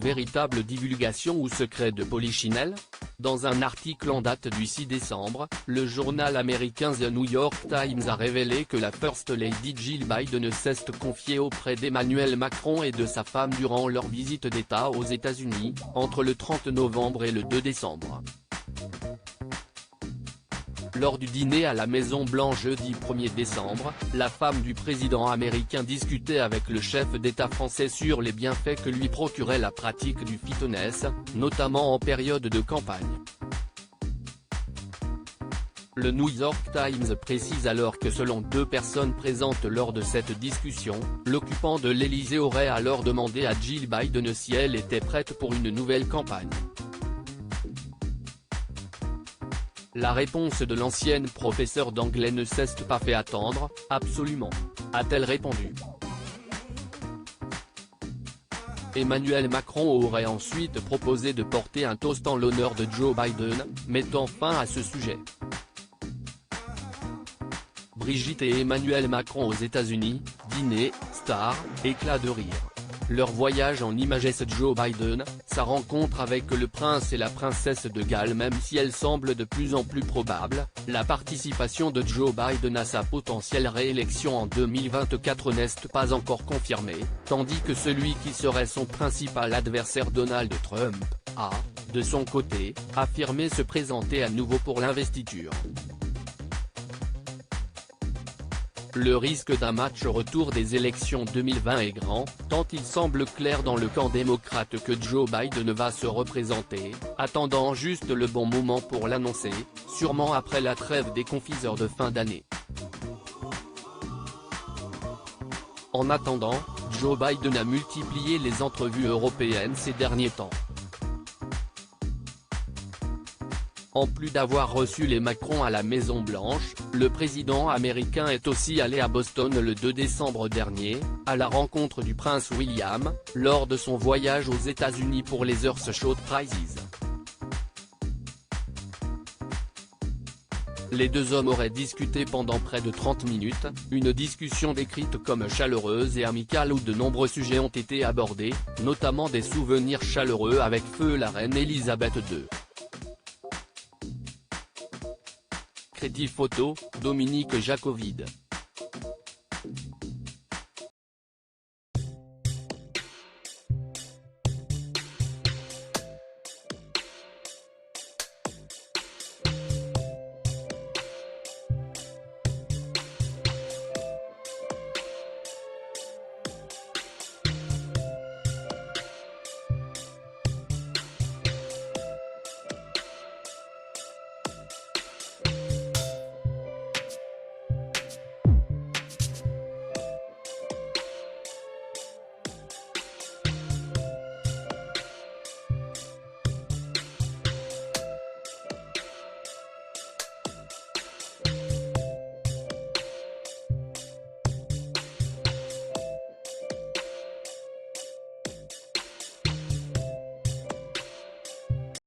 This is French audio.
véritable divulgation ou secret de Polichinelle ? Dans un article en date du 6 décembre, le journal américain The New York Times a révélé que la First Lady Jill Biden s'est confiée auprès d'Emmanuel Macron et de sa femme durant leur visite d'État aux États-Unis, entre le 30 novembre et le 2 décembre. Lors du dîner à la Maison-Blanche jeudi 1er décembre, la femme du président américain discutait avec le chef d'État français sur les bienfaits que lui procurait la pratique du fitness, notamment en période de campagne. Le New York Times précise alors que selon 2 personnes présentes lors de cette discussion, l'occupant de l'Élysée aurait alors demandé à Jill Biden si elle était prête pour une nouvelle campagne. La réponse de l'ancienne professeure d'anglais ne s'est pas fait attendre, absolument, a-t-elle répondu. Emmanuel Macron aurait ensuite proposé de porter un toast en l'honneur de Joe Biden, mettant fin à ce sujet. Brigitte et Emmanuel Macron aux États-Unis, dîner, star, éclat de rire. Leur voyage en images Joe Biden, sa rencontre avec le prince et la princesse de Galles. Même si elle semble de plus en plus probable, la participation de Joe Biden à sa potentielle réélection en 2024 n'est pas encore confirmée, tandis que celui qui serait son principal adversaire Donald Trump, a, de son côté, affirmé se présenter à nouveau pour l'investiture. Le risque d'un match retour des élections 2020 est grand, tant il semble clair dans le camp démocrate que Joe Biden va se représenter, attendant juste le bon moment pour l'annoncer, sûrement après la trêve des confiseurs de fin d'année. En attendant, Joe Biden a multiplié les entrevues européennes ces derniers temps. En plus d'avoir reçu les Macron à la Maison-Blanche, le président américain est aussi allé à Boston le 2 décembre dernier, à la rencontre du prince William, lors de son voyage aux États-Unis pour les Earthshot Prizes. Les 2 hommes auraient discuté pendant près de 30 minutes, une discussion décrite comme chaleureuse et amicale où de nombreux sujets ont été abordés, notamment des souvenirs chaleureux avec feu la reine Elisabeth II. Crédit photo, Dominique Jacovide.